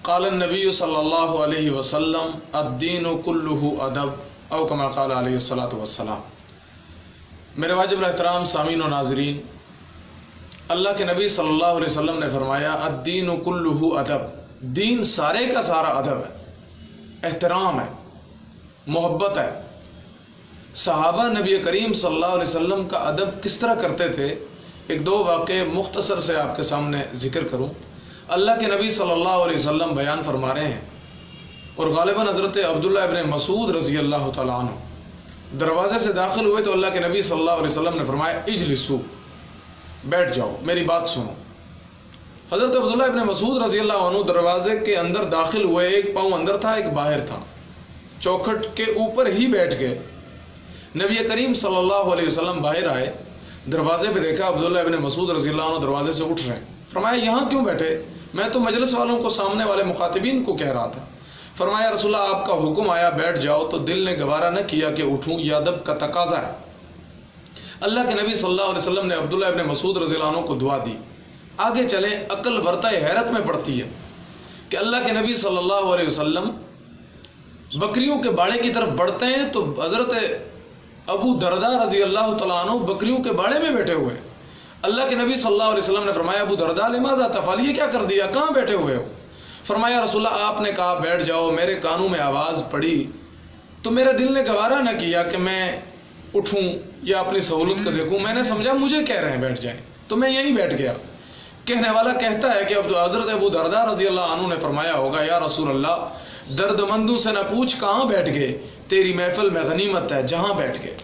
قال النبی صلی اللہ علیہ وسلم الدین کلہ ادب او کما قال علیہ الصلوۃ والسلام۔ میرے واجب الاحترام سامعین و ناظرین، اللہ کے نبی صلی اللہ علیہ وسلم نے فرمایا الدین کلہ ادب، دین سارے کا سارا ادب ہے، احترام ہے، محبت ہے۔ صحابہ نبی کریم صلی اللہ علیہ وسلم کا ادب کس طرح کرتے تھے، ایک دو واقعے مختصر سے آپ کے سامنے ذکر کروں۔ اللہ کے نبی صلی اللہ علیہ وسلم بیان فرما رہے ہیں، اور غالباً حضرت عبداللہ ابن مسعود رضی اللہ تعالیٰ عنہ دروازے سے داخل ہوئے تو اللہ کے نبی صلی اللہ علیہ وسلم نے فرمایا اجلسو، بیٹھ جاؤ، میری بات سنو۔ حضرت عبداللہ ابن مسعود رضی اللہ عنہ دروازے کے اندر داخل ہوئے، ایک پاؤں اندر تھا ایک باہر تھا، چوکھٹ کے اوپر ہی بیٹھ گئے۔ نبی کریم صلی اللہ علیہ وسلم باہر آئے، دروازے پہ دیکھا عبداللہ ابن مسعود رضی اللہ عنہ دروازے سے اٹھ رہے ہیں۔ فرمایا یہاں کیوں بیٹھے؟ میں تو مجلس والوں کو، سامنے والے مخاطبین کو کہہ رہا تھا۔ فرمایا رسول اللہ آپ کا حکم آیا بیٹھ جاؤ تو دل نے گوارا نہ کیا کہ اٹھوں، یہ ادب کا تقاضا ہے۔ اللہ کے نبی صلی اللہ علیہ وسلم نے عبداللہ ابن مسعود رضی اللہ عنہ کو دعا دی۔ آگے چلیں، عقل ورطہ حیرت میں پڑتی ہے کہ اللہ کے نبی صلی اللہ علیہ وسلم بکریوں کے باڑے کی طرف بڑھتے ہیں تو حضرت ابو درداء رضی اللہ تعالیٰ عنہ بکریوں کے باڑے میں بیٹھے ہوئے۔ اللہ کے نبی صلی اللہ علیہ وسلم نے فرمایا ابو درداء لماذا تفعل، یہ کیا کر دیا، کہاں بیٹھے ہوئے ہو؟ فرمایا رسول اللہ آپ نے کہا بیٹھ جاؤ، میرے کانوں میں آواز پڑی تو میرے دل نے گوارا نہ کیا کہ میں اٹھوں یا اپنی سہولت کو دیکھوں، میں نے سمجھا مجھے کہہ رہے ہیں بیٹھ جائیں تو میں یہیں بیٹھ گیا۔ کہنے والا کہتا ہے کہ حضرت ابو درداء رضی اللہ عنہ نے فرمایا ہوگا یا رسول اللہ درد مندوں سے نہ پوچھ کہاں بیٹھ گئے، تیری محفل میں غنیمت ہے جہاں بیٹھ گئے۔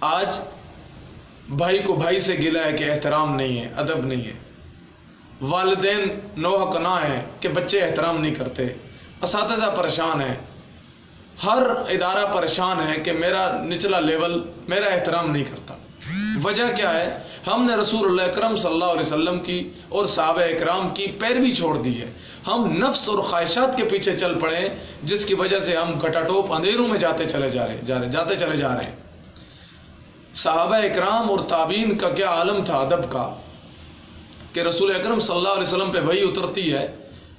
آج بھائی کو بھائی سے گلا ہے کہ احترام نہیں ہے، ادب نہیں ہے، والدین نوحہ کنا ہیں کہ بچے احترام نہیں کرتے، اساتذہ پریشان ہیں، ہر ادارہ پریشان ہے کہ میرا نچلا لیول میرا احترام نہیں کرتا۔ وجہ کیا ہے؟ ہم نے رسول اللہ اکرم صلی اللہ علیہ وسلم کی اور صحابہ اکرام کی پیروی چھوڑ دی ہے، ہم نفس اور خواہشات کے پیچھے چل پڑے، جس کی وجہ سے ہم گھٹاٹوپ اندھیروں میں جاتے چلے جا رہے ہیں۔ صحابہ اکرام اور تابعین کا کیا عالم تھا ادب کا کہ رسول اکرم صلی اللہ علیہ وسلم پہ وحی اترتی ہے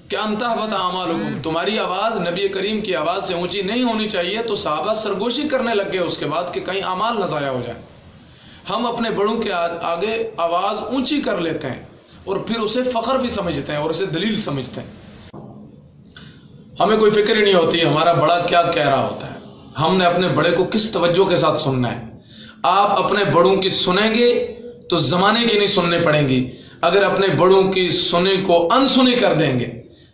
کہ انتہبط اعمالکم، تمہاری آواز نبی کریم کی آواز سے اونچی نہیں ہونی چاہیے، تو صحابہ سرگوشی کرنے لگ گئے اس کے بعد کہ کہیں اعمال نہ ضائع ہو جائے۔ ہم اپنے بڑوں کے آگے آواز اونچی کر لیتے ہیں اور پھر اسے فخر بھی سمجھتے ہیں اور اسے دلیل سمجھتے ہیں۔ ہمیں کوئی فکر ہی نہیں ہوتی ہمارا بڑا کیا کہہ رہا ہوتا ہے، ہم نے اپنے بڑے کو کس توجہ کے ساتھ سننا ہے۔ آپ اپنے بڑوں کی سنیں گے تو زمانے کی نہیں سننے پڑیں گی، اگر اپنے بڑوں کی سنی کو انسنی کر دیں گے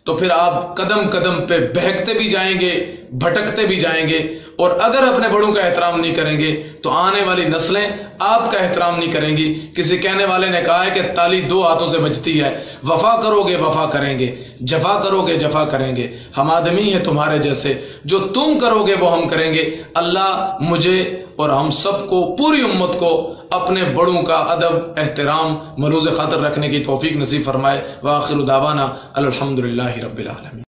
تو پھر آپ قدم قدم پہ بہکتے بھی جائیں گے، بھٹکتے بھی جائیں گے، اور اگر اپنے بڑوں کا احترام نہیں کریں گے تو آنے والی نسلیں آپ کا احترام نہیں کریں گی۔ کسی کہنے والے نے کہا ہے کہ تالی دو ہاتھوں سے بجتی ہے، وفا کرو گے وفا کریں گے، جفا کرو گے جفا کریں گے، ہم آدمی ہیں تمہارے جیسے، جو تم کرو گے وہ ہم کریں گے۔ اللہ مجھے اور ہم سب کو، پوری امت کو، اپنے بڑوں کا ادب احترام ملوز خاطر رکھنے کی توفیق نصیب فرمائے۔ وآخر دعوانا الحمدللہ رب العالمین۔